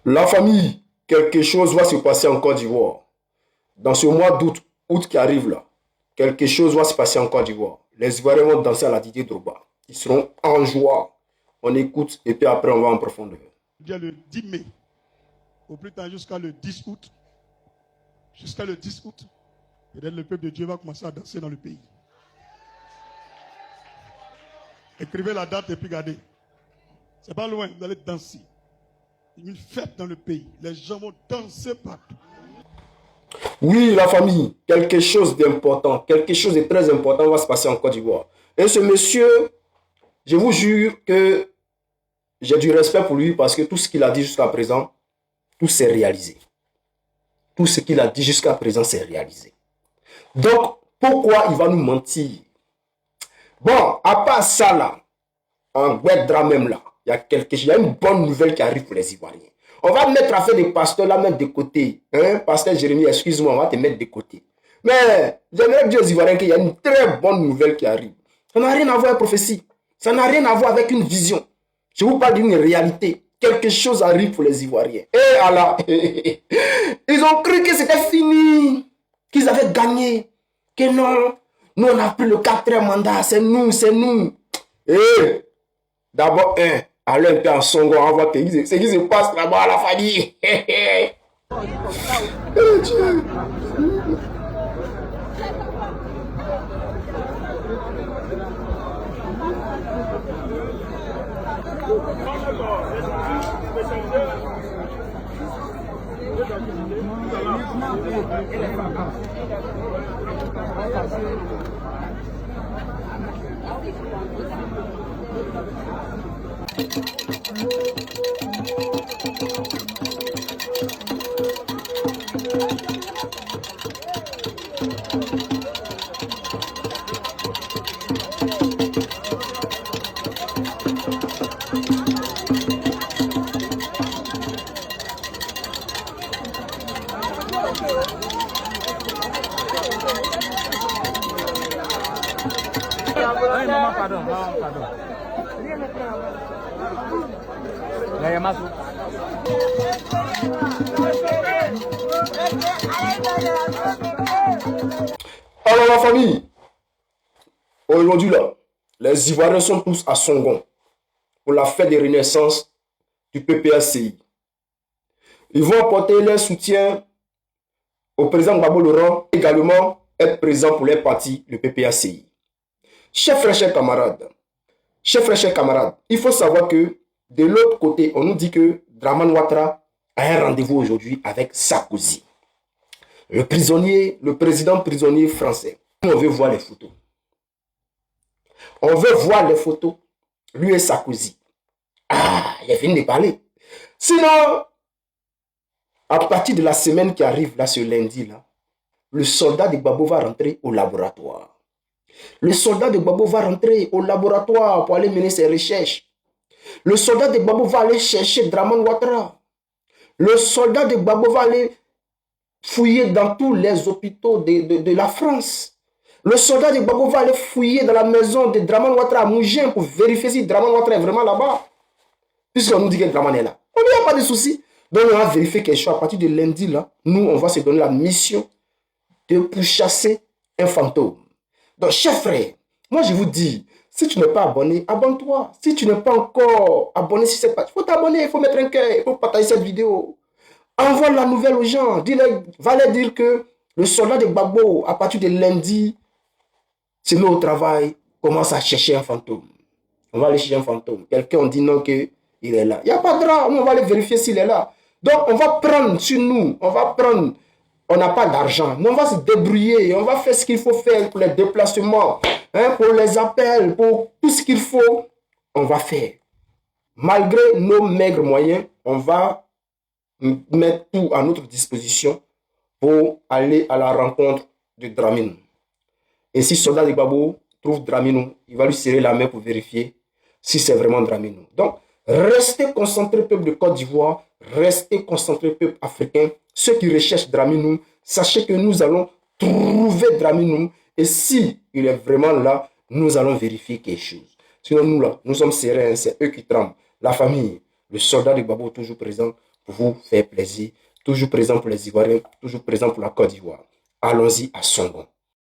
La famille, quelque chose va se passer en Côte d'Ivoire. Dans ce mois d'août, août qui arrive là, quelque chose va se passer en Côte d'Ivoire. Les Ivoiriens vont danser à la Didier Drogba. Ils seront en joie. On écoute et puis après on va en profondeur. Le 10 mai, au plus tard jusqu'à le 10 août, peut-être le peuple de Dieu va commencer à danser dans le pays. Écrivez la date et puis regardez. C'est pas loin, vous allez danser. Une fête dans le pays. Les gens vont danser partout. Oui, la famille, quelque chose d'important, quelque chose de très important va se passer en Côte d'Ivoire. Et ce monsieur, je vous jure que j'ai du respect pour lui parce que tout ce qu'il a dit jusqu'à présent, tout s'est réalisé. Tout ce qu'il a dit jusqu'à présent s'est réalisé. Donc, pourquoi il va nous mentir? Bon, à part ça là, en Guédra même là, il y a une bonne nouvelle qui arrive pour les Ivoiriens. On va mettre affaire des pasteurs là, mettre de côté. Hein? Pasteur Jérémie, excuse-moi, on va te mettre de côté. Mais j'aimerais dire aux Ivoiriens qu'il y a une très bonne nouvelle qui arrive. Ça n'a rien à voir avec prophétie. Ça n'a rien à voir avec une vision. Je vous parle d'une réalité. Quelque chose arrive pour les Ivoiriens. Et Allah, ils ont cru que c'était fini, qu'ils avaient gagné. Que non, nous on a pris le 4e mandat, c'est nous, c'est nous. Et d'abord, allez un peu en Songo, on va voir ce qui se passe là-bas à la famille. Oh Dieu. Alors la famille, aujourd'hui là, les Ivoiriens sont tous à Songon pour la fête de renaissance du PPACI. Ils vont apporter leur soutien au président Gbagbo Laurent, également être présent pour les partis, le PPACI. Chers frères, chers camarades, il faut savoir que de l'autre côté, on nous dit que Dramane Ouattara a un rendez-vous aujourd'hui avec Sarkozy. Le président prisonnier français. On veut voir les photos. On veut voir les photos. Lui et Sarkozy. Ah, il a fini de parler. Sinon, à partir de la semaine qui arrive, là, ce lundi, là, le soldat de Gbagbo va rentrer au laboratoire. Le soldat de Gbagbo va rentrer au laboratoire pour aller mener ses recherches. Le soldat de Gbagbo va aller chercher Dramane Ouattara. Le soldat de Gbagbo va aller fouiller dans tous les hôpitaux de la France. Le soldat de Gbagbo va aller fouiller dans la maison de Dramane Ouattara à Mougins pour vérifier si Dramane Ouattara est vraiment là-bas. Puisqu'on nous dit que Dramane est là. On n'y a pas de souci. Donc on va vérifier quelque chose. À partir de lundi, là, nous, on va se donner la mission de pourchasser un fantôme. Donc, chers frères, moi je vous dis, si tu n'es pas abonné, abonne-toi. Si tu n'es pas encore abonné sur cette page, il faut t'abonner, il faut mettre un cœur, il faut partager cette vidéo. Envoie la nouvelle aux gens. Va leur dire que le soldat de Gbagbo, à partir de lundi, se met au travail, commence à chercher un fantôme. On va aller chercher un fantôme. Quelqu'un on dit non qu'il est là. Il n'y a pas de drame, on va aller vérifier s'il est là. Donc on va prendre sur nous, on n'a pas d'argent, mais on va se débrouiller, on va faire ce qu'il faut faire pour les déplacements, hein, pour les appels, pour tout ce qu'il faut, on va faire. Malgré nos maigres moyens, on va mettre tout à notre disposition pour aller à la rencontre de Dramine. Et si le soldat de Gbagbo trouve Dramine, il va lui serrer la main pour vérifier si c'est vraiment Dramine. Donc, restez concentrés, peuple de Côte d'Ivoire, restez concentrés, peuple africain. Ceux qui recherchent Dramine, sachez que nous allons trouver Dramine. Et si il est vraiment là, nous allons vérifier quelque chose. Sinon, nous là, nous sommes sereins, c'est eux qui tremblent. La famille, Le soldat de Gbagbo toujours présent pour vous faire plaisir, toujours présent pour les Ivoiriens, toujours présent pour la Côte d'Ivoire. Allons-y à son bon.